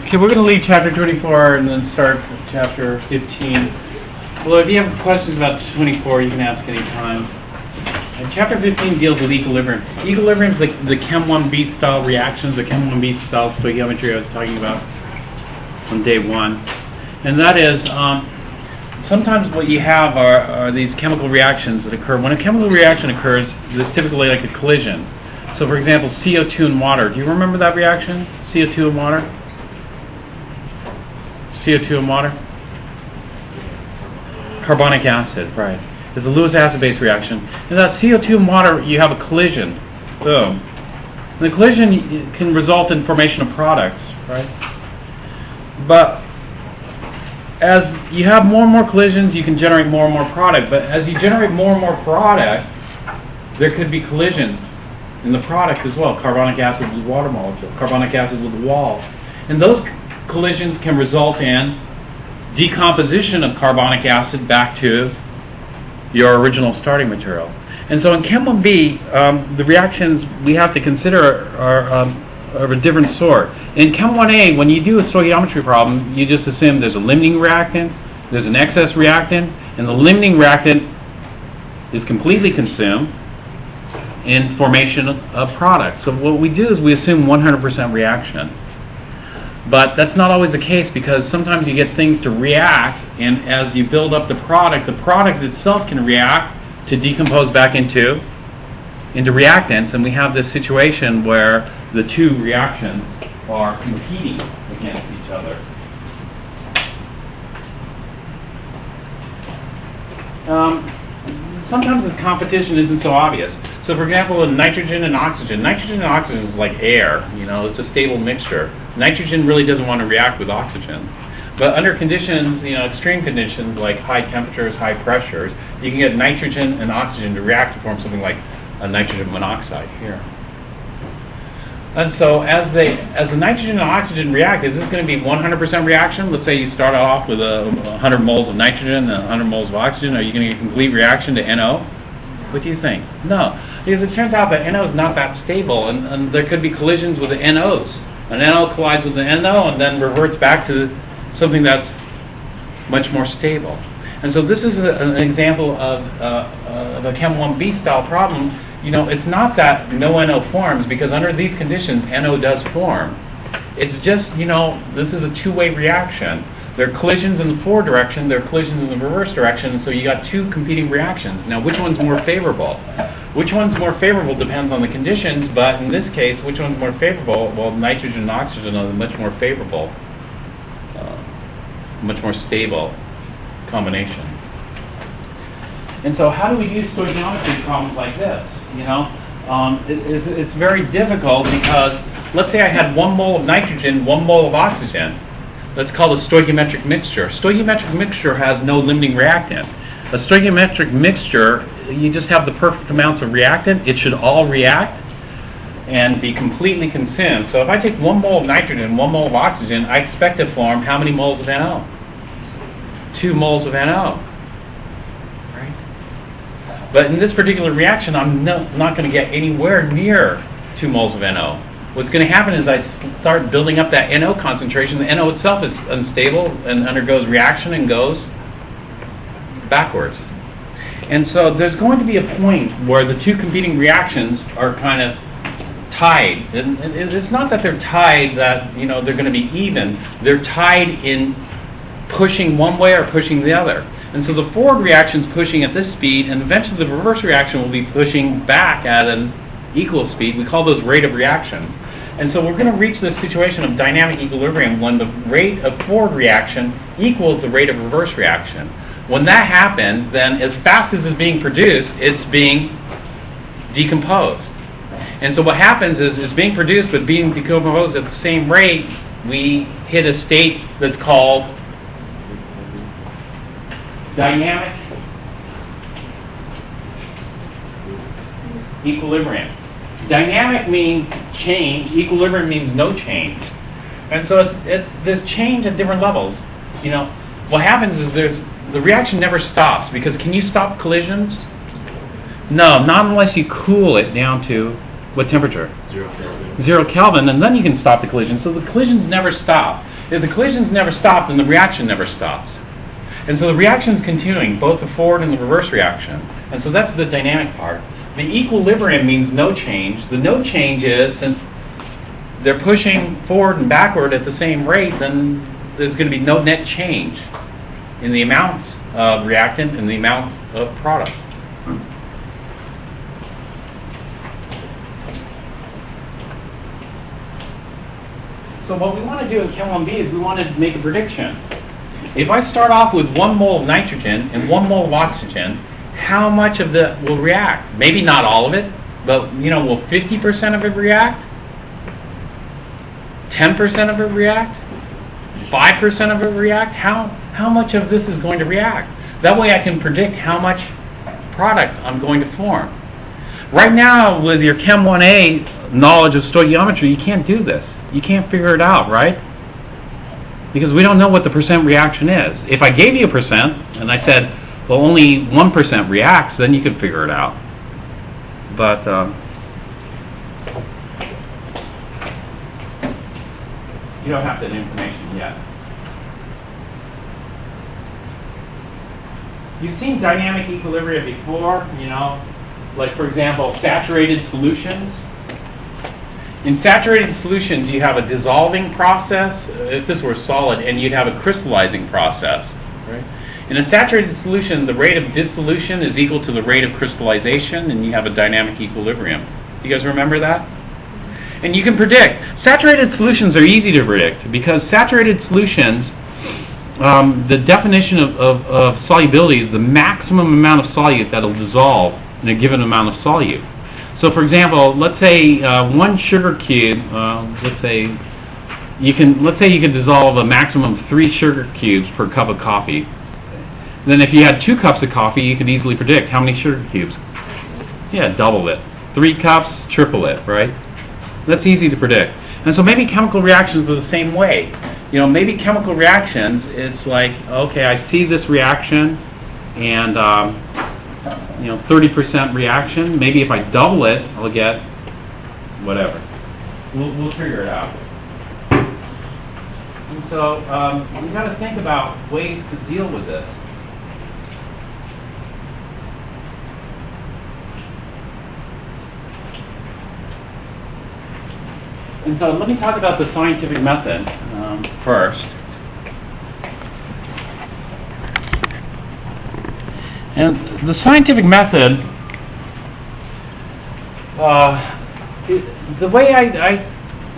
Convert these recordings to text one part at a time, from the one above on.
Okay, we're going to leave chapter 24 and then start chapter 15. Well, if you have questions about 24, you can ask any time. And chapter 15 deals with equilibrium. Equilibrium is the Chem 1b style reactions, the Chem 1b style stoichiometry I was talking about on day one. And that is, sometimes what you have are these chemical reactions that occur. When a chemical reaction occurs, there's typically like a collision. So for example, CO2 and water. Do you remember that reaction? CO2 and water? CO2 and water? Carbonic acid, right. It's a Lewis acid-base reaction. In that CO2 and water, you have a collision. Boom. And the collision can result in formation of products, right? But as you have more and more collisions, you can generate more and more product. But as you generate more and more product, there could be collisions in the product as well. Carbonic acid with water molecule, carbonic acid with the wall. And those collisions can result in decomposition of carbonic acid back to your original starting material. And so in Chem 1b, the reactions we have to consider are of a different sort. In Chem 1a, when you do a stoichiometry problem, you just assume there's a limiting reactant, there's an excess reactant, and the limiting reactant is completely consumed in formation of product. So what we do is we assume 100% reaction. But that's not always the case, because sometimes you get things to react, and as you build up the product itself can react to decompose back into reactants, and we have this situation where the two reactions are competing against each other. Sometimes the competition isn't so obvious. So for example, in nitrogen and oxygen is like air, it's a stable mixture. Nitrogen really doesn't want to react with oxygen. But under conditions, extreme conditions like high temperatures, high pressures, you can get nitrogen and oxygen to react to form something like a nitrogen monoxide here. And so as the nitrogen and oxygen react, is this going to be 100% reaction? Let's say you start off with 100 moles of nitrogen and 100 moles of oxygen. Are you going to get a complete reaction to NO? What do you think? No, because it turns out that NO is not that stable, and there could be collisions with the NOs. An NO collides with the NO and then reverts back to something that's much more stable. And so this is an example of a Chem 1b style problem. It's not that no NO forms, because under these conditions, NO does form. It's just, this is a two-way reaction. There are collisions in the forward direction, there are collisions in the reverse direction, so you got two competing reactions. Now, which one's more favorable? Which one's more favorable depends on the conditions, but in this case, which one's more favorable? Well, nitrogen and oxygen are much more favorable, much more stable combination. And so how do we do stoichiometry problems like this? It's very difficult, because let's say I had 1 mole of nitrogen, 1 mole of oxygen. That's called a stoichiometric mixture. A stoichiometric mixture has no limiting reactant. A stoichiometric mixture, you just have the perfect amounts of reactant. It should all react and be completely consumed. So if I take 1 mole of nitrogen, 1 mole of oxygen, I expect to form how many moles of NO? 2 moles of NO. Right? But in this particular reaction, I'm not going to get anywhere near 2 moles of NO. What's going to happen is I start building up that NO concentration. The NO itself is unstable and undergoes reaction and goes backwards. And so there's going to be a point where the two competing reactions are kind of tied. And it's not that they're tied that they're going to be even. They're tied in pushing one way or pushing the other. And so the forward reaction is pushing at this speed, and eventually the reverse reaction will be pushing back at an equal speed. We call those rate of reactions. And so we're going to reach this situation of dynamic equilibrium when the rate of forward reaction equals the rate of reverse reaction. When that happens, then as fast as it's being produced, it's being decomposed. And so what happens is it's being produced but being decomposed at the same rate. We hit a state that's called dynamic equilibrium. Dynamic means change, equilibrium means no change. And so there's change at different levels. What happens is the reaction never stops, because can you stop collisions? No, not unless you cool it down to what temperature? 0 Kelvin. 0 Kelvin, and then you can stop the collision. So the collisions never stop. If the collisions never stop, then the reaction never stops. And so the reaction's continuing, both the forward and the reverse reaction. And so that's the dynamic part. The equilibrium means no change. The no change is, since they're pushing forward and backward at the same rate, then there's going to be no net change in the amounts of reactant and the amount of product. So what we want to do in Chem 1B is we want to make a prediction. If I start off with 1 mole of nitrogen and 1 mole of oxygen, how much of that will react? Maybe not all of it, but will 50% of it react? 10% of it react? 5% of it react? How much of this is going to react? That way I can predict how much product I'm going to form. Right now, with your Chem 1A knowledge of stoichiometry, you can't do this. You can't figure it out, right? Because we don't know what the percent reaction is. If I gave you a percent and I said, well, only 1% reacts, then you could figure it out. But you don't have that information yet. You've seen dynamic equilibria before, like for example, saturated solutions. In saturated solutions, you have a dissolving process, if this were solid, and you'd have a crystallizing process. Right? In a saturated solution, the rate of dissolution is equal to the rate of crystallization, and you have a dynamic equilibrium. You guys remember that? And you can predict. Saturated solutions are easy to predict, because saturated solutions, the definition of solubility is the maximum amount of solute that will dissolve in a given amount of solute. So, for example, let's say 1 sugar cube. Let's say you could dissolve a maximum of 3 sugar cubes per cup of coffee. Then, if you had 2 cups of coffee, you could easily predict how many sugar cubes. Yeah, double it. 3 cups, triple it, right? That's easy to predict. And so maybe chemical reactions are the same way. Maybe chemical reactions, it's like, okay, I see this reaction, and 30% reaction. Maybe if I double it, I'll get whatever. We'll figure it out. And so we've got to think about ways to deal with this. And so let me talk about the scientific method first. And the scientific method, the way I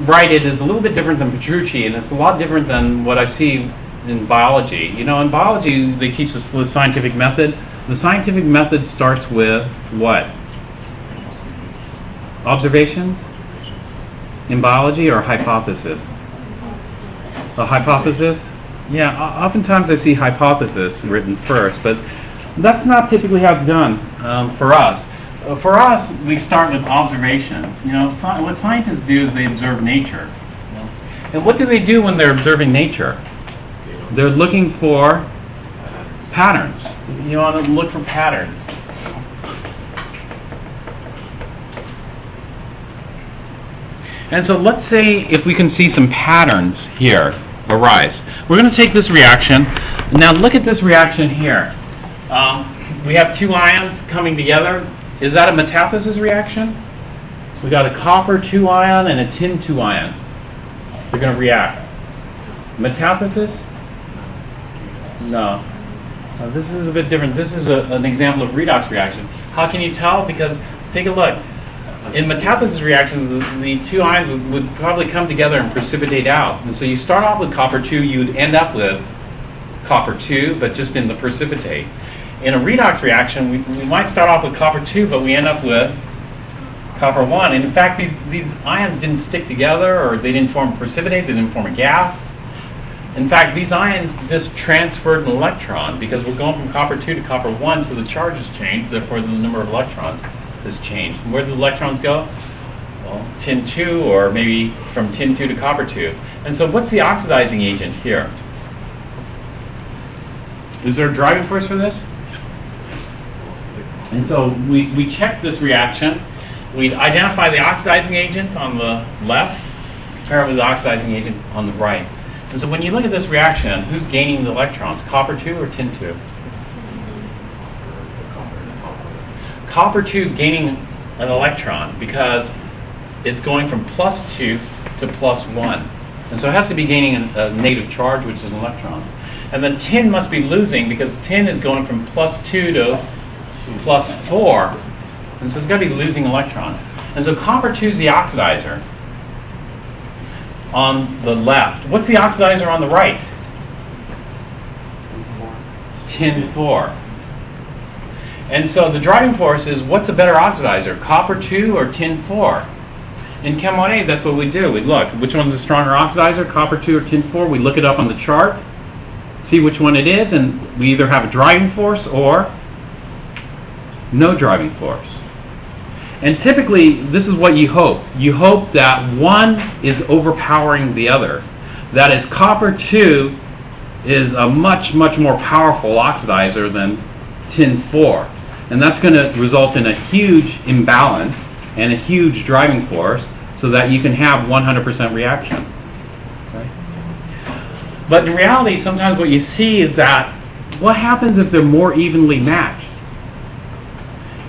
write it is a little bit different than Petrucci, and it's a lot different than what I see in biology. In biology, they teach us the scientific method. The scientific method starts with what? Observations? In biology, or hypothesis? A hypothesis? Yeah, oftentimes I see hypothesis written first, but that's not typically how it's done for us. For us, we start with observations. What scientists do is they observe nature. And what do they do when they're observing nature? They're looking for patterns. You want to look for patterns. And so let's say if we can see some patterns here arise. We're going to take this reaction. Now look at this reaction here. We have 2 ions coming together. Is that a metathesis reaction? We got a copper 2 ion and a tin 2 ion. They're going to react. Metathesis? No. This is a bit different. This is an example of redox reaction. How can you tell? Because take a look. In metathesis reactions, the 2 ions would probably come together and precipitate out. And so you start off with copper 2, you'd end up with copper 2, but just in the precipitate. In a redox reaction, we might start off with copper 2, but we end up with copper 1. And in fact, these ions didn't stick together, or they didn't form a precipitate, they didn't form a gas. In fact, these ions just transferred an electron, because we're going from copper 2 to copper 1, so the charge has changed, therefore the number of electrons has changed. And where do the electrons go? Well, tin 2, or maybe from tin 2 to copper 2. And so what's the oxidizing agent here? Is there a driving force for this? And so we check this reaction. We identify the oxidizing agent on the left, compare it with the oxidizing agent on the right. And so when you look at this reaction, who's gaining the electrons? Copper 2 or tin 2? Copper 2 is gaining an electron because it's going from +2 to +1. And so it has to be gaining a negative charge, which is an electron. And then tin must be losing because tin is going from +2 to +4. And so it's got to be losing electrons. And so copper 2 is the oxidizer on the left. What's the oxidizer on the right? Tin 4. And so the driving force is, what's a better oxidizer, copper 2 or tin 4? In Chem 1A, that's what we do. We look, which one's the stronger oxidizer, copper 2 or tin 4? We look it up on the chart, see which one it is, and we either have a driving force or no driving force. And typically, this is what you hope. You hope that one is overpowering the other. That is, copper 2 is a much, much more powerful oxidizer than tin 4. And that's going to result in a huge imbalance and a huge driving force so that you can have 100% reaction. Right? But in reality, sometimes what you see is that what happens if they're more evenly matched?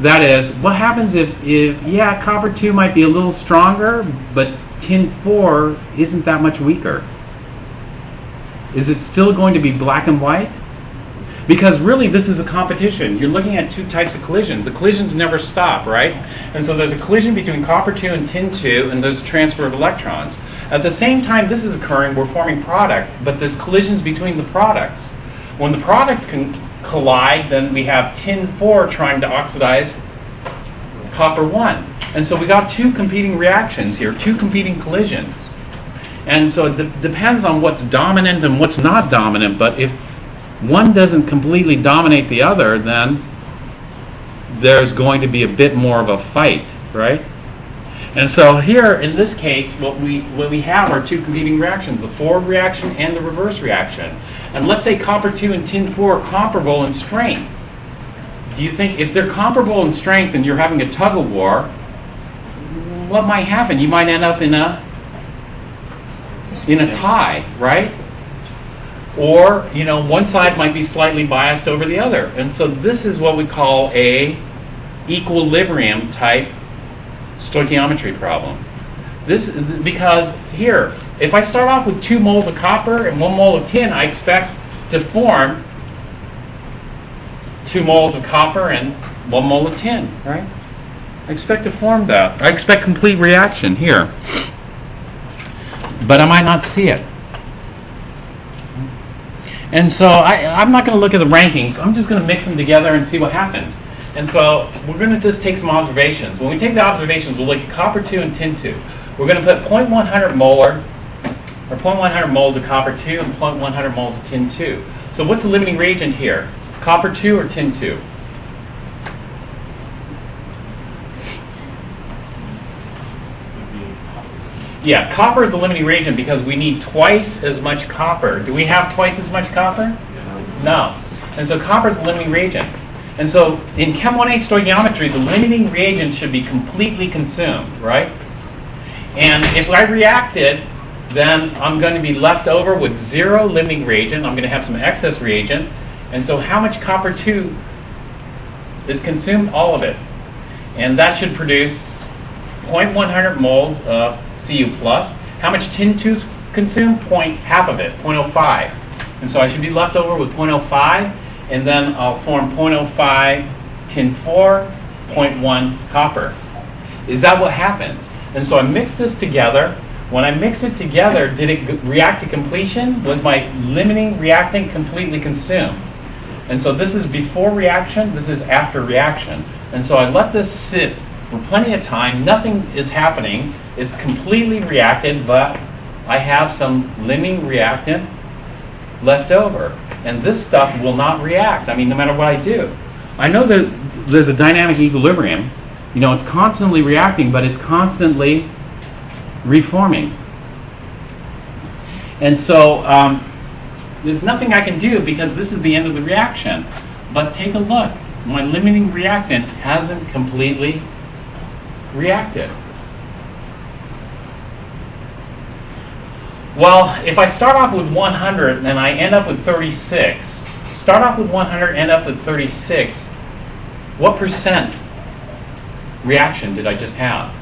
That is, what happens if yeah, copper 2 might be a little stronger, but tin 4 isn't that much weaker? Is it still going to be black and white? Because really, this is a competition. You're looking at two types of collisions. The collisions never stop, right? And so there's a collision between copper 2 and tin 2, and there's a transfer of electrons. At the same time this is occurring, we're forming product, but there's collisions between the products. When the products can collide, then we have tin 4 trying to oxidize copper 1. And so we got two competing reactions here, two competing collisions. And so it depends on what's dominant and what's not dominant, but if one doesn't completely dominate the other, then there's going to be a bit more of a fight, right? And so here, in this case, what we have are two competing reactions, the forward reaction and the reverse reaction. And let's say copper 2 and tin 4 are comparable in strength. Do you think if they're comparable in strength and you're having a tug of war, what might happen? You might end up in a tie, right? Or, you know, one side might be slightly biased over the other. And so this is what we call a equilibrium type stoichiometry problem. This is because here, if I start off with 2 moles of copper and 1 mole of tin, I expect to form 2 moles of copper and 1 mole of tin, right? I expect to form that. I expect complete reaction here. But I might not see it. And so I'm not going to look at the rankings. I'm just going to mix them together and see what happens. And so we're going to just take some observations. When we take the observations, we'll look at copper 2 and tin 2. We're going to put 0.100 molar, or 0.100 moles of copper 2 and 0.100 moles of tin 2. So what's the limiting reagent here? Copper 2 or tin 2? Yeah, copper is the limiting reagent because we need twice as much copper. Do we have twice as much copper? No. And so copper is the limiting reagent. And so in Chem 1A stoichiometry, the limiting reagent should be completely consumed, right? And if I reacted, then I'm going to be left over with 0 limiting reagent. I'm going to have some excess reagent. And so how much copper 2 is consumed? All of it. And that should produce 0.100 moles of Cu plus. How much tin 2 is consumed? Half of it, 0.05. And so I should be left over with 0.05, and then I'll form 0.05 tin 4, 0.1 copper. Is that what happens? And so I mix this together. When I mix it together, did it react to completion? Was my limiting reactant completely consumed? And so this is before reaction, this is after reaction. And so I let this sit for plenty of time. Nothing is happening. It's completely reacted, but I have some limiting reactant left over. And this stuff will not react. I mean, no matter what I do. I know that there's a dynamic equilibrium. You know, it's constantly reacting, but it's constantly reforming. And so there's nothing I can do because this is the end of the reaction. But take a look. My limiting reactant hasn't completely reacted. Well, if I start off with 100 and I end up with 36, start off with 100, end up with 36, what percent reaction did I just have?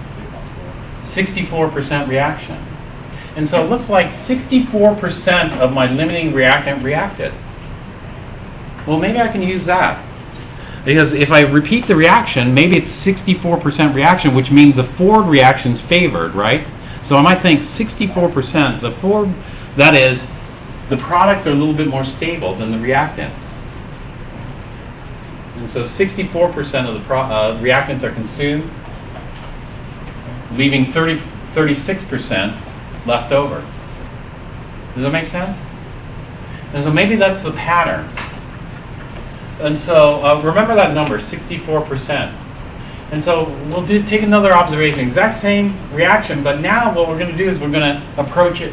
64% reaction. And so it looks like 64% of my limiting reactant reacted. Well, maybe I can use that. Because if I repeat the reaction, maybe it's 64% reaction, which means the forward reaction's favored, right? So I might think 64%, the forward, that is, the products are a little bit more stable than the reactants. And so 64% of the reactants are consumed, leaving 36% left over. Does that make sense? And so maybe that's the pattern. And so remember that number, 64%. And so we'll take another observation, exact same reaction, but now what we're going to do is we're going to approach it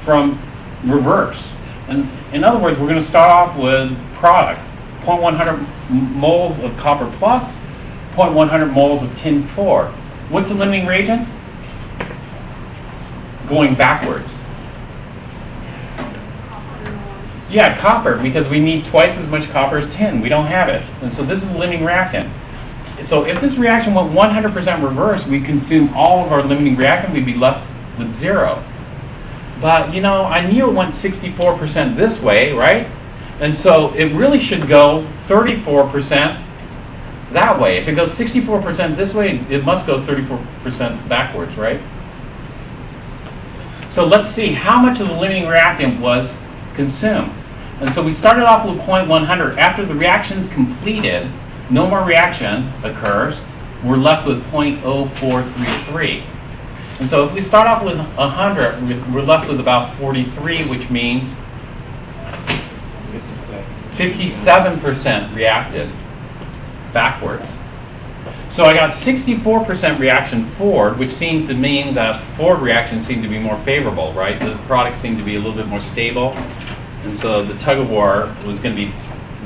from reverse. And in other words, we're going to start off with product, 0.100 moles of copper plus, 0.100 moles of tin 4. What's the limiting reagent? Going backwards. Yeah, copper, because we need twice as much copper as tin. We don't have it. And so this is a limiting reactant. So if this reaction went 100% reverse, we'd consume all of our limiting reactant, we'd be left with 0. But, you know, I knew it went 64% this way, right? And so it really should go 34% that way. If it goes 64% this way, it must go 34% backwards, right? So let's see how much of the limiting reactant was consumed. And so we started off with 0.100. After the reaction's completed, no more reaction occurs, we're left with 0.0433. And so if we start off with 100, we're left with about 43, which means 57% reacted backwards. So I got 64% reaction forward, which seemed to mean that forward reactions seemed to be more favorable, right? The products seemed to be a little bit more stable. And so the tug of war was going to be,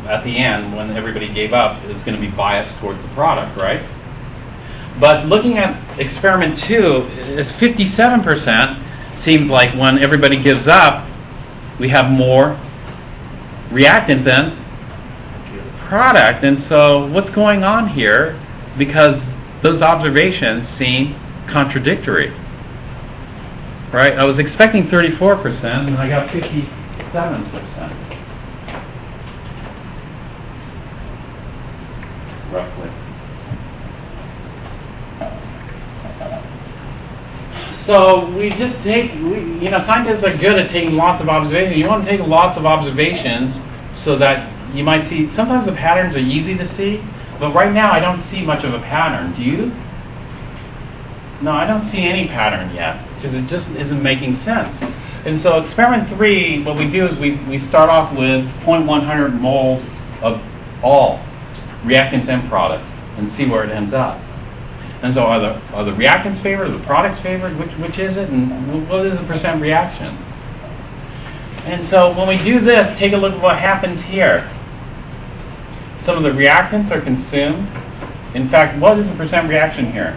at the end, when everybody gave up, is going to be biased towards the product, right? But looking at experiment 2, it's 57%. Seems like when everybody gives up, we have more reactant than product. And so what's going on here? Because those observations seem contradictory, right? I was expecting 34%, and I got 57%. Roughly. So we just take, you know, scientists are good at taking lots of observations. You want to take lots of observations so that you might see, sometimes the patterns are easy to see, but right now I don't see much of a pattern. Do you? No, I don't see any pattern yet, because it just isn't making sense. And so experiment 3, what we do is we start off with 0.100 moles of all reactants and products and see where it ends up. And so are the reactants favored, are the products favored? Which is it? And what is the percent reaction? And so when we do this, take a look at what happens here. Some of the reactants are consumed. In fact, what is the percent reaction here?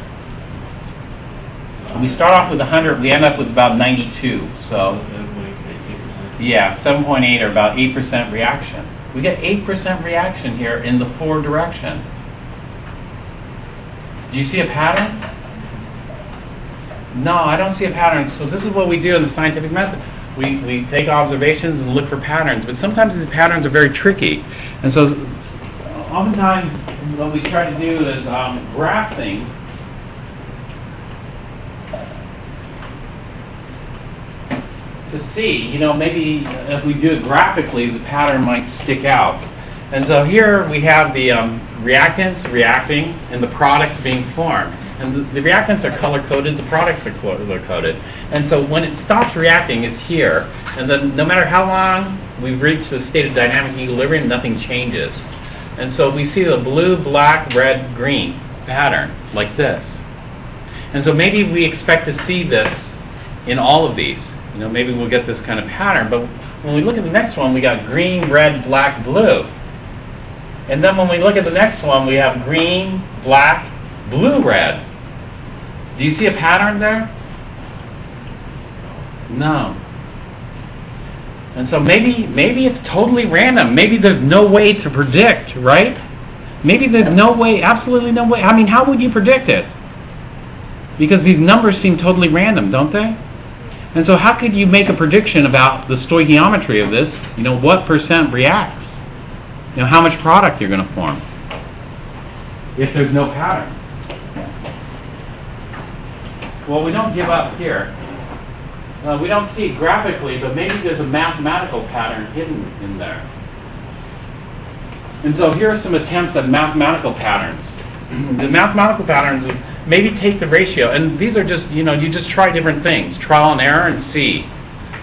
We start off with 100, we end up with about 92. So 7.8%. Yeah, 7.8 or about 8% reaction. We get 8% reaction here in the forward direction. Do you see a pattern? No, I don't see a pattern. So this is what we do in the scientific method. We take observations and look for patterns, but sometimes these patterns are very tricky. And so oftentimes what we try to do is graph things. To see, you know, maybe if we do it graphically, the pattern might stick out. And so here we have the reactants reacting and the products being formed. And the reactants are color-coded, the products are color-coded. And so when it stops reacting, it's here. And then no matter how long we've reached the state of dynamic equilibrium, nothing changes. And so we see the blue, black, red, green pattern, like this. And so maybe we expect to see this in all of these. You know, maybe we'll get this kind of pattern. But when we look at the next one, we got green, red, black, blue. And then when we look at the next one, we have green, black, blue, red. Do you see a pattern there? No. And so maybe it's totally random. Maybe there's no way to predict, right? Maybe there's no way, absolutely no way. I mean, how would you predict it? Because these numbers seem totally random, don't they? And so how could you make a prediction about the stoichiometry of this? You know, what percent reacts? You know, how much product you're going to form if there's no pattern? Well, we don't give up here. We don't see it graphically, but maybe there's a mathematical pattern hidden in there. And so here are some attempts at mathematical patterns. The mathematical patterns is maybe take the ratio, and these are just, you know, you just try different things, trial and error, and see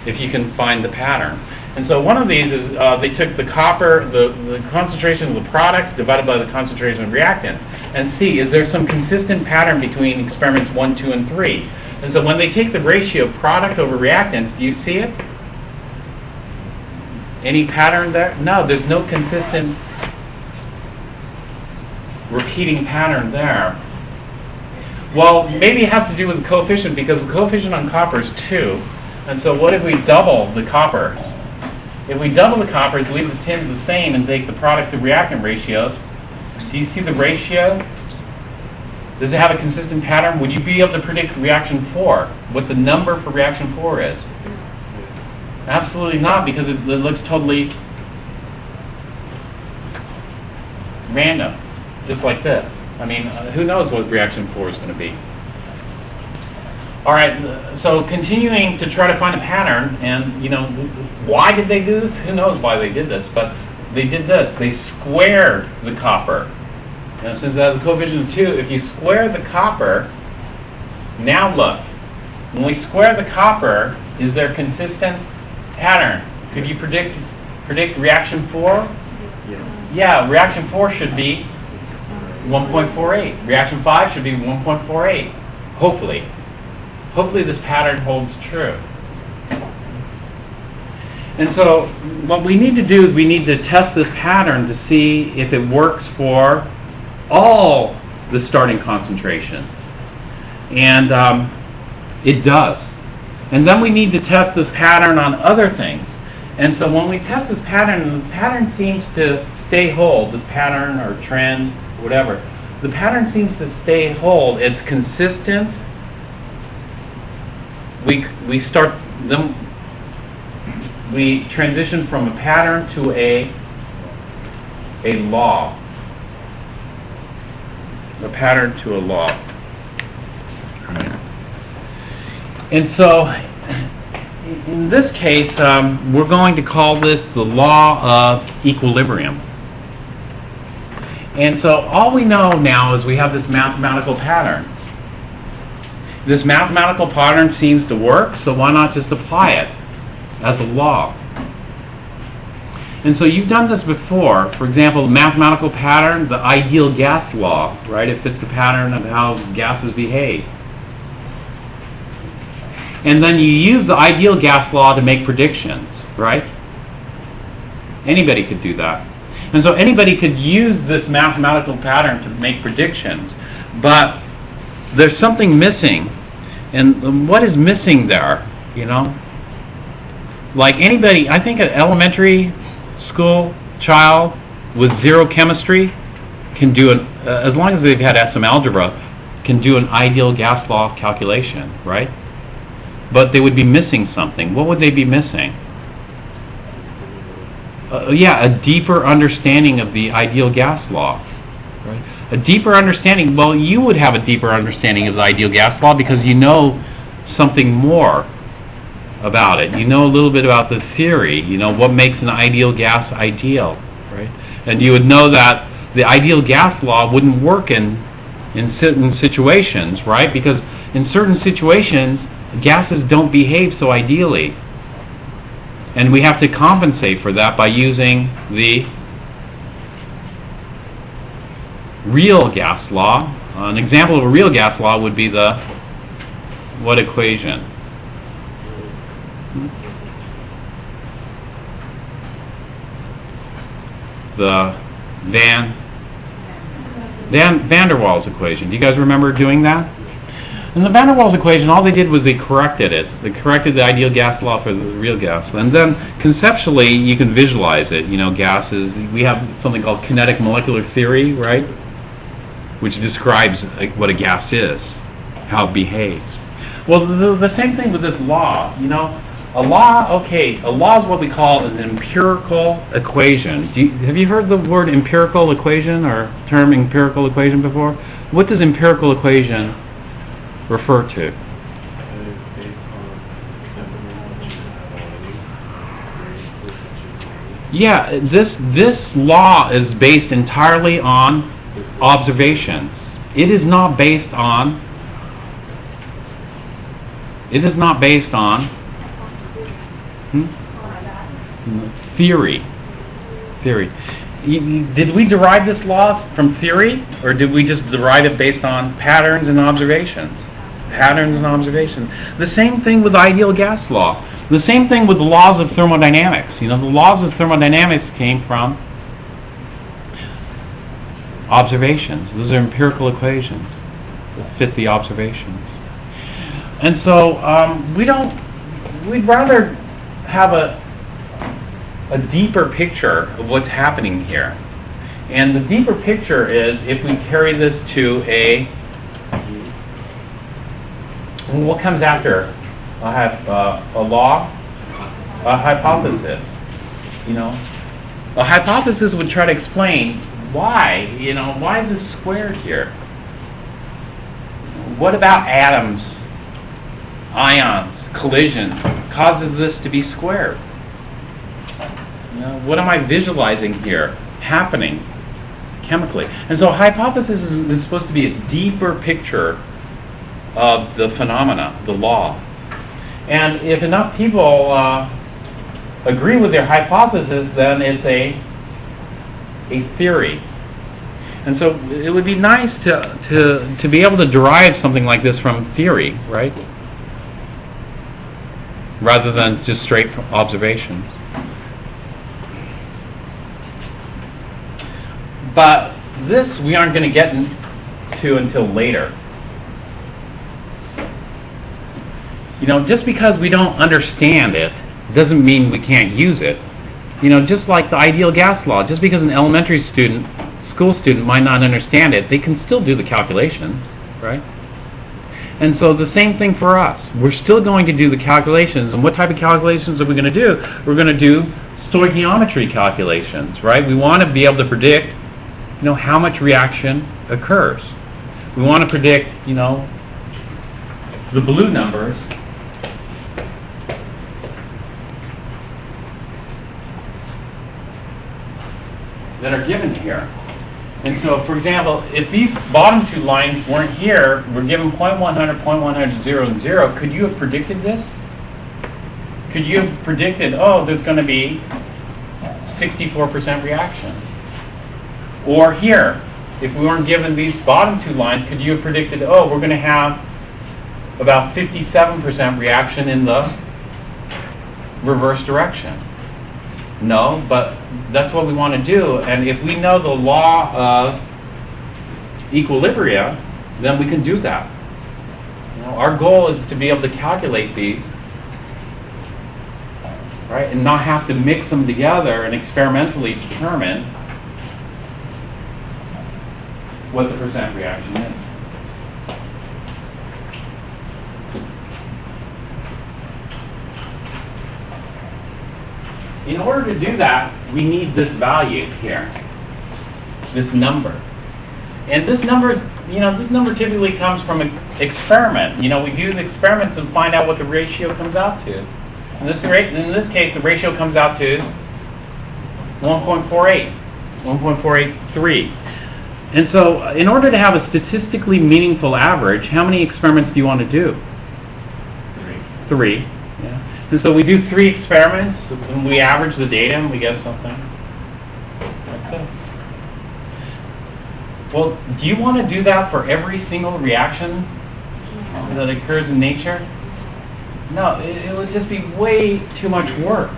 if you can find the pattern. And so one of these is they took the copper, the concentration of the products divided by the concentration of reactants, and see, is there some consistent pattern between experiments 1, 2, and 3? And so when they take the ratio of product over reactants, do you see it? Any pattern there? No, there's no consistent repeating pattern there. Well, maybe it has to do with the coefficient, because the coefficient on copper is 2. And so what if we double the copper? If we double the coppers, leave the tins the same, and take the product to reactant ratios, do you see the ratio? Does it have a consistent pattern? Would you be able to predict reaction 4, what the number for reaction 4 is? Absolutely not, because it looks totally random, just like this. I mean, who knows what reaction 4 is going to be? All right, so continuing to try to find a pattern, and you know, why did they do this? Who knows why they did this, but they did this. They squared the copper. And since it has a coefficient of 2, if you square the copper, now look, when we square the copper, is there a consistent pattern? Could you predict reaction 4? Yes. Yeah, reaction 4 should be 1.48. Reaction 5 should be 1.48. Hopefully. Hopefully this pattern holds true. And so what we need to do is we need to test this pattern to see if it works for all the starting concentrations. And it does. And then we need to test this pattern on other things. And so when we test this pattern, the pattern seems to stay whole, this pattern or trend, whatever. The pattern seems to stay whole. It's consistent. We start them. We transition from a pattern to a law. A pattern to a law. And so, in this case, we're going to call this the law of equilibrium. And so all we know now is we have this mathematical pattern. This mathematical pattern seems to work, so why not just apply it as a law? And so you've done this before. For example, the mathematical pattern, the ideal gas law, right? It fits the pattern of how gases behave. And then you use the ideal gas law to make predictions, right? Anybody could do that. And so anybody could use this mathematical pattern to make predictions, but there's something missing. And what is missing there, you know? Like anybody, I think an elementary school child with zero chemistry can do an, as long as they've had SM algebra, can do an ideal gas law calculation, right? But they would be missing something. What would they be missing? Yeah, a deeper understanding of the ideal gas law, right? A deeper understanding. Well, you would have a deeper understanding of the ideal gas law because you know something more about it. You know a little bit about the theory. You know what makes an ideal gas ideal, right? And you would know that the ideal gas law wouldn't work in certain situations, right? Because in certain situations, gases don't behave so ideally. And we have to compensate for that by using the real gas law. An example of a real gas law would be the what equation? The Van der Waals equation. Do you guys remember doing that? And the van der Waals equation, all they did was they corrected it. They corrected the ideal gas law for the real gas. And then conceptually, you can visualize it. You know, gases, we have something called kinetic molecular theory, right? Which describes what a gas is, how it behaves. Well, the same thing with this law. You know, a law is what we call an empirical equation. Have you heard the word empirical equation or term empirical equation before? What does empirical equation refer to? Yeah, this law is based entirely on observations. It is not based on theory. Did we derive this law from theory, or did we just derive it based on patterns and observations? Patterns and observations. The same thing with the ideal gas law. The same thing with the laws of thermodynamics. You know, the laws of thermodynamics came from observations. Those are empirical equations that fit the observations. And so we'd rather have a deeper picture of what's happening here. And the deeper picture is if we carry this to what comes after? I have a law, a hypothesis. You know, a hypothesis would try to explain why. You know, why is this squared here? What about atoms, ions, collision causes this to be squared? You know, what am I visualizing here happening chemically? And so a hypothesis is supposed to be a deeper picture of the phenomena, the law. And if enough people agree with their hypothesis, then it's a theory. And so it would be nice to be able to derive something like this from theory, right? Rather than just straight observations. But this we aren't going to get into until later. You know, just because we don't understand it doesn't mean we can't use it. You know, just like the ideal gas law, just because an elementary school student might not understand it, they can still do the calculations, right? And so the same thing for us. We're still going to do the calculations. And what type of calculations are we going to do? We're going to do stoichiometry calculations, right? We want to be able to predict, you know, how much reaction occurs. We want to predict, you know, the blue numbers that are given here. And so, for example, if these bottom two lines weren't here, we're given 0.100, 0.100, 0, and 0, could you have predicted this? Could you have predicted, oh, there's going to be 64% reaction? Or here, if we weren't given these bottom two lines, could you have predicted, oh, we're going to have about 57% reaction in the reverse direction? No, but that's what we want to do. And if we know the law of equilibria, then we can do that. You know, our goal is to be able to calculate these, right, and not have to mix them together and experimentally determine what the percent reaction is. In order to do that, we need this value here, this number. And this number is, you know, this number typically comes from an experiment. You know, we do the experiments and find out what the ratio comes out to. In this case, the ratio comes out to 1.48, 1.483. And so, in order to have a statistically meaningful average, how many experiments do you want to do? Three. Yeah. And so we do 3 experiments, and we average the data, and we get something like this. Well, do you want to do that for every single reaction that occurs in nature? No, it would just be way too much work.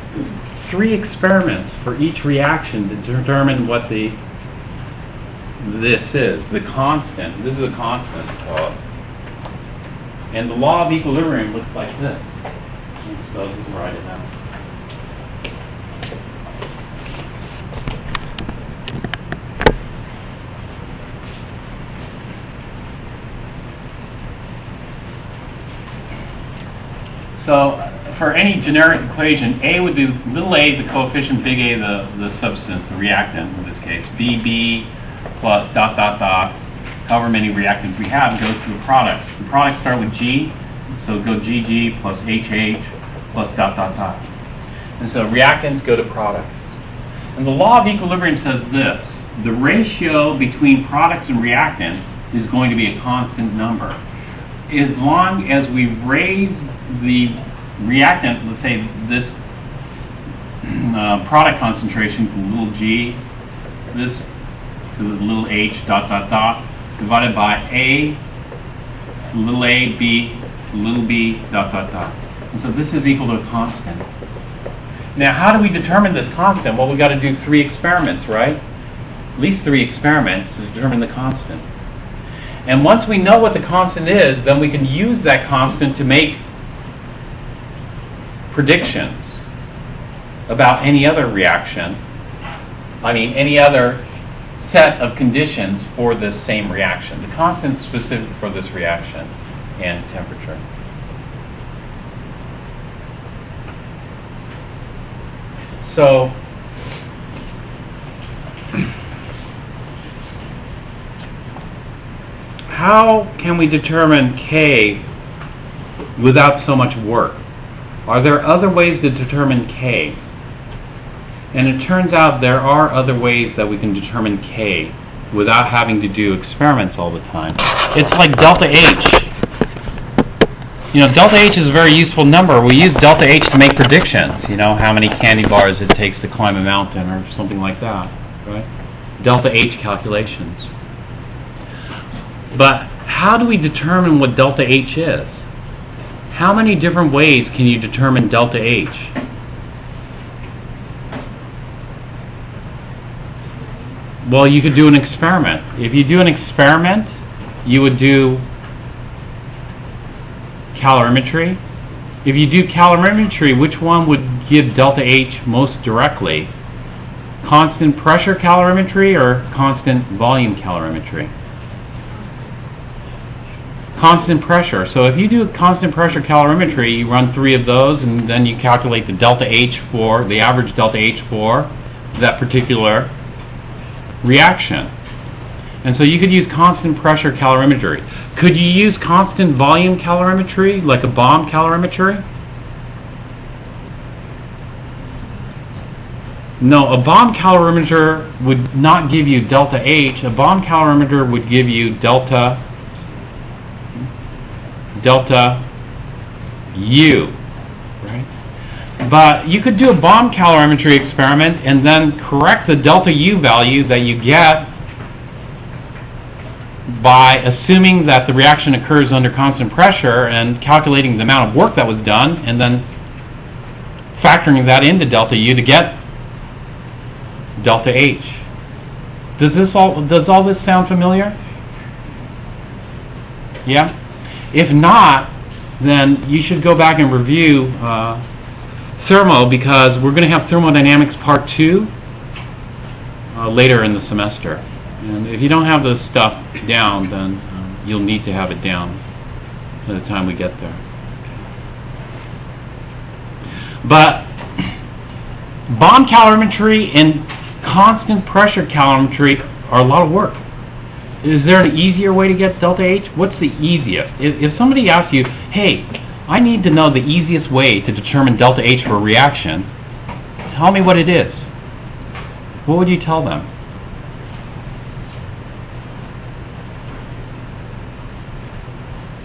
3 experiments for each reaction to determine what this is, the constant. This is a constant. And the law of equilibrium looks like this. So I'll just write it out. So for any generic equation, A would do little a, the coefficient, big A, the substance, the reactant in this case. BB plus dot, dot, dot, however many reactants we have, goes to the products. The products start with G, so go GG plus HH plus dot, dot, dot. And so reactants go to products. And the law of equilibrium says this: the ratio between products and reactants is going to be a constant number. As long as we raise the reactant, let's say this product concentration from little g, this to the little h dot dot dot, divided by a, little a, b, little b, dot dot dot. And so this is equal to a constant. Now how do we determine this constant? Well, we've got to do 3 experiments, right? At least 3 experiments to determine the constant. And once we know what the constant is, then we can use that constant to make predictions about any other reaction. I mean, any other set of conditions for this same reaction. The constant is specific for this reaction and temperature. So, how can we determine K without so much work? Are there other ways to determine K? And it turns out there are other ways that we can determine K without having to do experiments all the time. It's like delta H. You know, delta H is a very useful number. We use delta H to make predictions. You know, how many candy bars it takes to climb a mountain or something like that, right? Delta H calculations. But how do we determine what delta H is? How many different ways can you determine delta H? Well, you could do an experiment. If you do an experiment, you would do calorimetry. If you do calorimetry, which one would give delta H most directly? Constant pressure calorimetry or constant volume calorimetry? Constant pressure. So if you do constant pressure calorimetry, you run 3 of those, and then you calculate the delta H for, the average delta H for that particular reaction. And so you could use constant pressure calorimetry. Could you use constant volume calorimetry, like a bomb calorimetry? No, a bomb calorimeter would not give you delta H. A bomb calorimeter would give you delta U, right? But you could do a bomb calorimetry experiment and then correct the delta U value that you get by assuming that the reaction occurs under constant pressure and calculating the amount of work that was done and then factoring that into delta U to get delta H. Does all this sound familiar? Yeah? If not, then you should go back and review thermo, because we're going to have thermodynamics part 2 later in the semester. And if you don't have this stuff down, then you'll need to have it down by the time we get there. But bomb calorimetry and constant pressure calorimetry are a lot of work. Is there an easier way to get delta H? What's the easiest? If somebody asks you, hey, I need to know the easiest way to determine delta H for a reaction, tell me what it is. What would you tell them?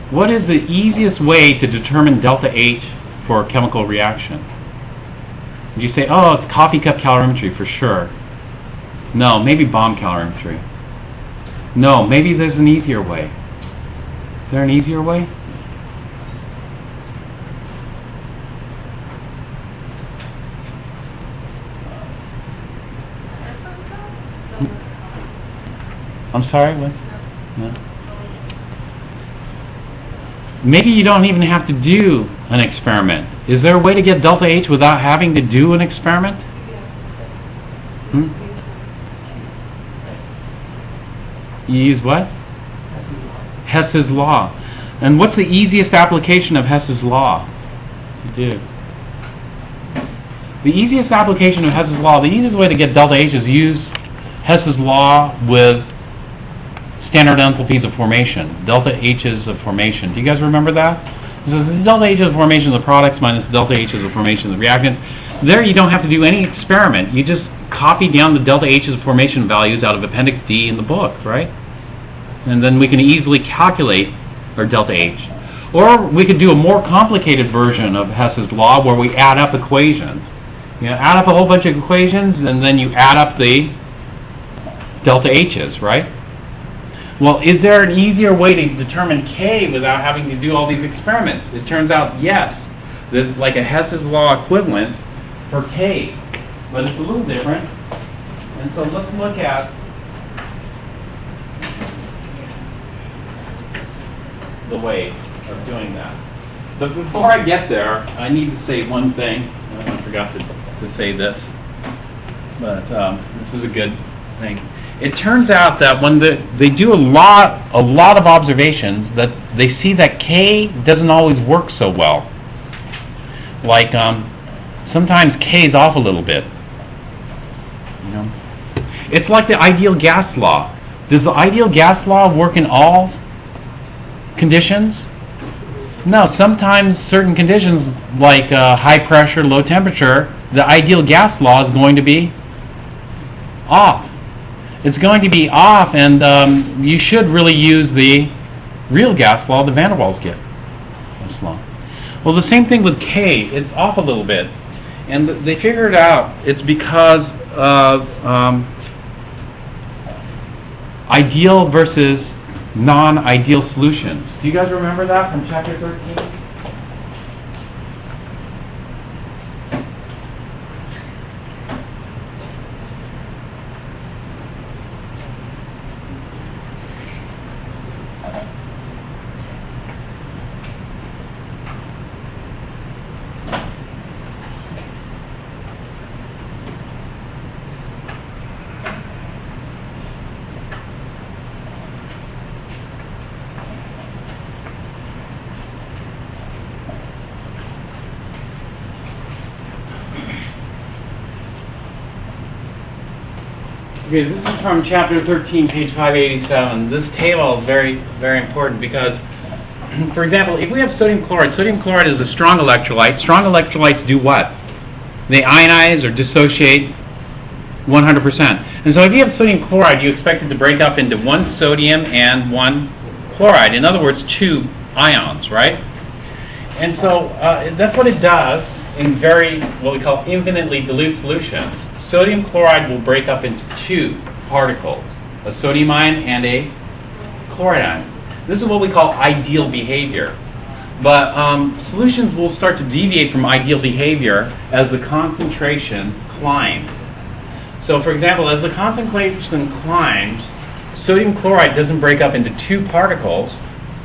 What is the easiest way to determine delta H for a chemical reaction? You say, oh, it's coffee cup calorimetry for sure. No, maybe bomb calorimetry. No, maybe there's an easier way. Is there an easier way? I'm sorry, what? No. maybe you don't even have to do an experiment. Is there a way to get delta H without having to do an experiment? Hmm? You use what? Hess's law. And what's the easiest application of Hess's law? You do. The easiest application of Hess's law, the easiest way to get delta H is use Hess's law with standard enthalpies of formation, delta H's of formation. Do you guys remember that? So this is delta H's of formation of the products minus delta H's of formation of the reactants. There you don't have to do any experiment. You just copy down the delta H's of formation values out of Appendix D in the book, right? And then we can easily calculate our delta H. Or we could do a more complicated version of Hess's law where we add up equations. You know, add up a whole bunch of equations and then you add up the delta H's, right? Well, is there an easier way to determine K without having to do all these experiments? It turns out, yes. This is like a Hess's law equivalent for K's, but it's a little different. And so let's look at the ways of doing that. But before I get there, I need to say one thing. I forgot to say this, but this is a good thing. It turns out that when they do a lot of observations, that they see that K doesn't always work so well. Like sometimes K is off a little bit. You know, it's like the ideal gas law. Does the ideal gas law work in all conditions? No. Sometimes certain conditions, like high pressure, low temperature, the ideal gas law is going to be off. It's going to be off, and you should really use the real gas law, the van der Waals gas law. Well, the same thing with K. It's off a little bit. And they figured out it's because of ideal versus non-ideal solutions. Do you guys remember that from chapter 13? Okay, this is from chapter 13, page 587. This table is very, very important because, for example, if we have sodium chloride is a strong electrolyte. Strong electrolytes do what? They ionize or dissociate 100%. And so if you have sodium chloride, you expect it to break up into one sodium and one chloride. In other words, two ions, right? And so that's what it does in very, what we call infinitely dilute solutions. Sodium chloride will break up into two particles, a sodium ion and a chloride ion. This is what we call ideal behavior. But solutions will start to deviate from ideal behavior as the concentration climbs. So for example, as the concentration climbs, sodium chloride doesn't break up into two particles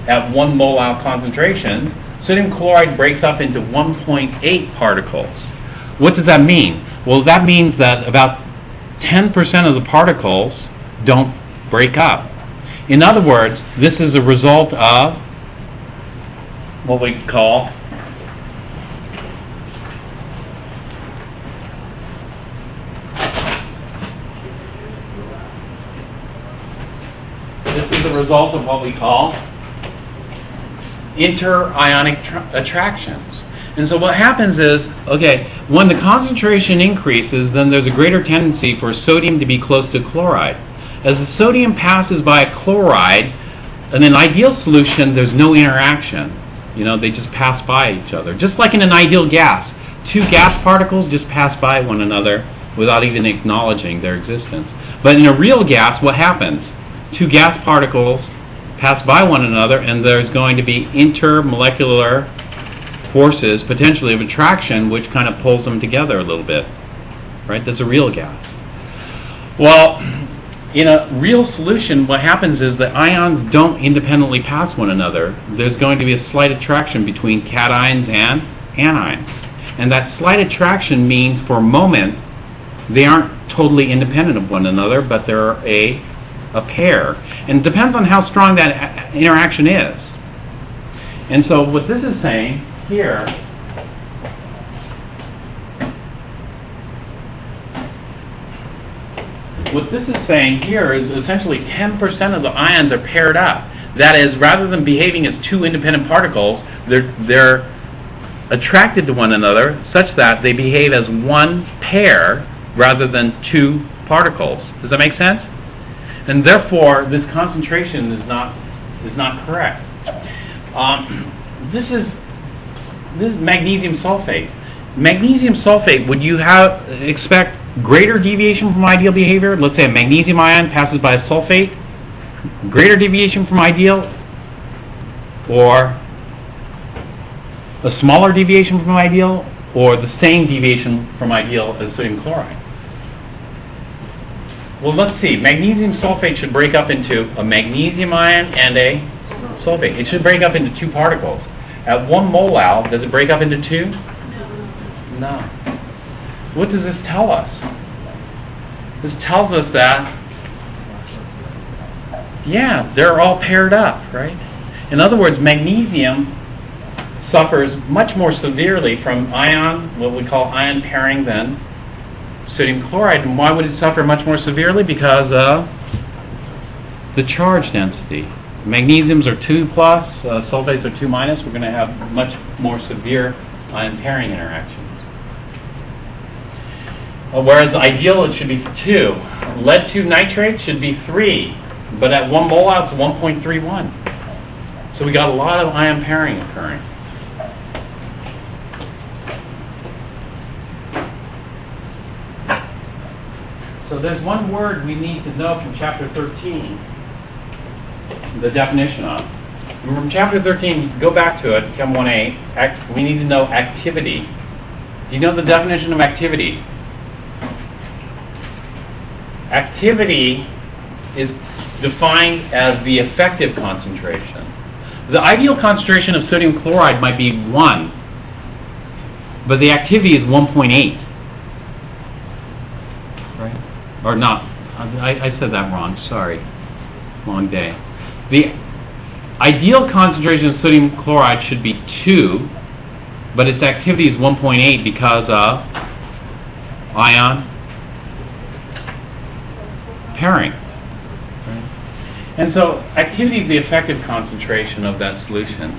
at 1 mole concentration. Sodium chloride breaks up into 1.8 particles. What does that mean? Well, that means that about 10% of the particles don't break up. In other words, this is a result of what we call interionic attractions. And so what happens is, okay, when the concentration increases, then there's a greater tendency for sodium to be close to chloride. As the sodium passes by a chloride, in an ideal solution, there's no interaction. You know, they just pass by each other. Just like in an ideal gas. Two gas particles just pass by one another without even acknowledging their existence. But in a real gas, what happens? Two gas particles pass by one another, and there's going to be intermolecular forces, potentially of attraction, which kind of pulls them together a little bit. Right? That's a real gas. Well, in a real solution, what happens is that ions don't independently pass one another. There's going to be a slight attraction between cations and anions. And that slight attraction means for a moment they aren't totally independent of one another, but they're a pair. And it depends on how strong that interaction is. And so what this is saying here, is essentially 10% of the ions are paired up. That is, rather than behaving as two independent particles, they're attracted to one another such that they behave as one pair rather than two particles. Does that make sense? And therefore, this concentration is not correct. This is magnesium sulfate. Magnesium sulfate, would you expect greater deviation from ideal behavior? Let's say a magnesium ion passes by a sulfate. Greater deviation from ideal, or a smaller deviation from ideal, or the same deviation from ideal as sodium chloride? Well, let's see. Magnesium sulfate should break up into a magnesium ion and a sulfate. It should break up into two particles. At 1 molal, does it break up into two? No. What does this tell us? This tells us that, yeah, they're all paired up, right? In other words, magnesium suffers much more severely from what we call ion pairing, than sodium chloride. And why would it suffer much more severely? Because of the charge density. Magnesiums are 2+, sulfates are 2-. We're going to have much more severe ion pairing interactions. Whereas ideal, it should be 2. Lead-2 nitrate should be 3, but at 1 molal, it's 1.31. So we got a lot of ion pairing occurring. So there's one word we need to know from Chapter 13, the definition of. From Chapter 13, go back to it, Chem 1A, we need to know activity. Do you know the definition of activity? Activity is defined as the effective concentration. The ideal concentration of sodium chloride might be 1, but the activity is 1.8. Right? Or not. I said that wrong. Sorry. Long day. The ideal concentration of sodium chloride should be 2, but its activity is 1.8 because of ion pairing. Right? And so activity is the effective concentration of that solution.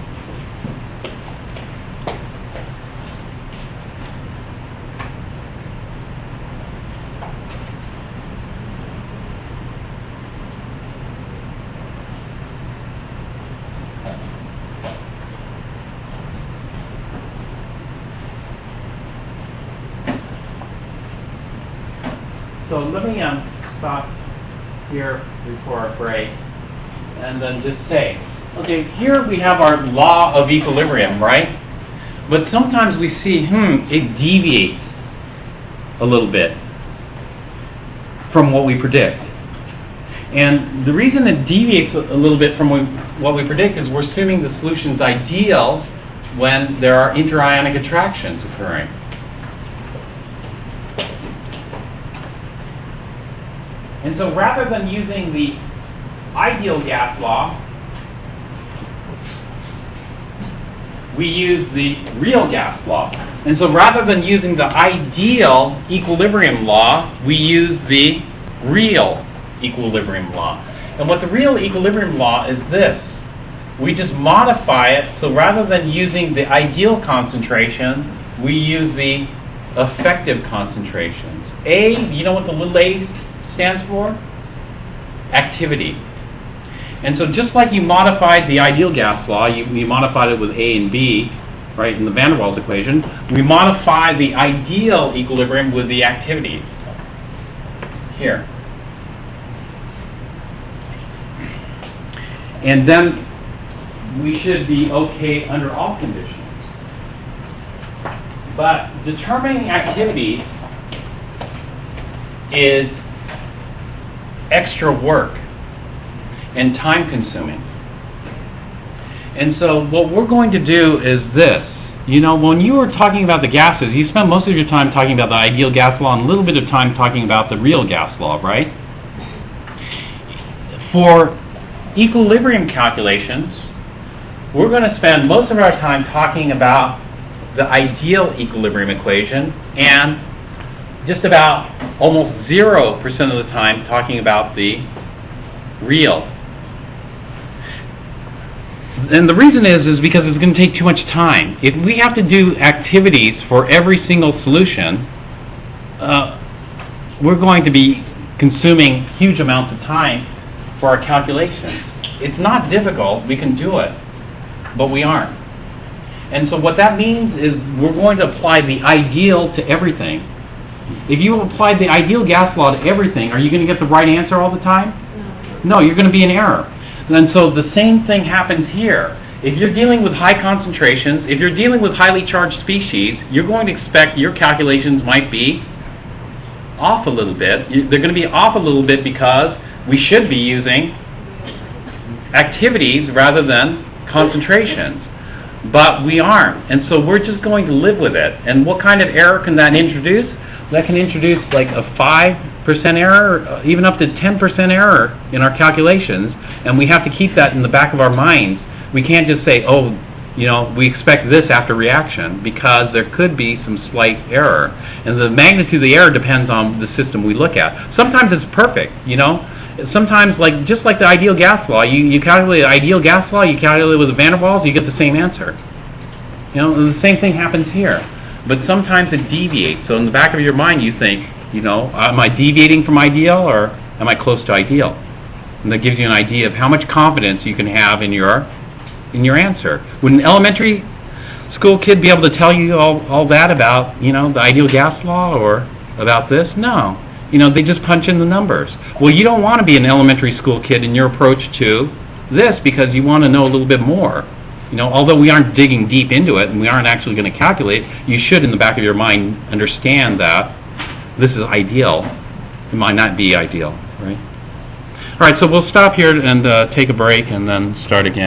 So let me stop here before our break and then just say, okay, here we have our law of equilibrium, right? But sometimes we see, it deviates a little bit from what we predict. And the reason it deviates a little bit from what we predict is we're assuming the solution's ideal when there are interionic attractions occurring. And so rather than using the ideal gas law, we use the real gas law. And so rather than using the ideal equilibrium law, we use the real equilibrium law. And what the real equilibrium law is this. We just modify it, so rather than using the ideal concentrations, we use the effective concentrations. A, you know what the little a stands for? Activity. And so just like you modified the ideal gas law, you modified it with A and B, right, in the van der Waals equation, we modify the ideal equilibrium with the activities. Here. And then we should be okay under all conditions. But determining activities is extra work and time consuming. And so what we're going to do is this. You know, when you were talking about the gases, you spent most of your time talking about the ideal gas law and a little bit of time talking about the real gas law, right? For equilibrium calculations, we're going to spend most of our time talking about the ideal equilibrium equation and just about almost 0% of the time talking about the real. And the reason is because it's going to take too much time. If we have to do activities for every single solution, we're going to be consuming huge amounts of time for our calculation. It's not difficult, we can do it, but we aren't. And so what that means is we're going to apply the ideal to everything. If you apply the ideal gas law to everything, are you going to get the right answer all the time? No, you're going to be in error. And so the same thing happens here. If you're dealing with high concentrations, if you're dealing with highly charged species, you're going to expect your calculations might be off a little bit. They're going to be off a little bit because we should be using activities rather than concentrations. But we aren't. And so we're just going to live with it. And what kind of error can that introduce? That can introduce like a 5% error, even up to 10% error in our calculations, and we have to keep that in the back of our minds. We can't just say, oh, you know, we expect this after reaction, because there could be some slight error. And the magnitude of the error depends on the system we look at. Sometimes it's perfect, you know. Sometimes, like just like the ideal gas law, you calculate the ideal gas law, you calculate it with the van der Waals, you get the same answer. You know, and the same thing happens here. But sometimes it deviates. So in the back of your mind, you think, you know, am I deviating from ideal or am I close to ideal? And that gives you an idea of how much confidence you can have in your answer. Would an elementary school kid be able to tell you all that about, you know, the ideal gas law or about this? No. You know, they just punch in the numbers. Well, you don't want to be an elementary school kid in your approach to this because you want to know a little bit more. You know, although we aren't digging deep into it and we aren't actually going to calculate, you should in the back of your mind understand that this is ideal. It might not be ideal, right? All right, so we'll stop here and take a break and then start again.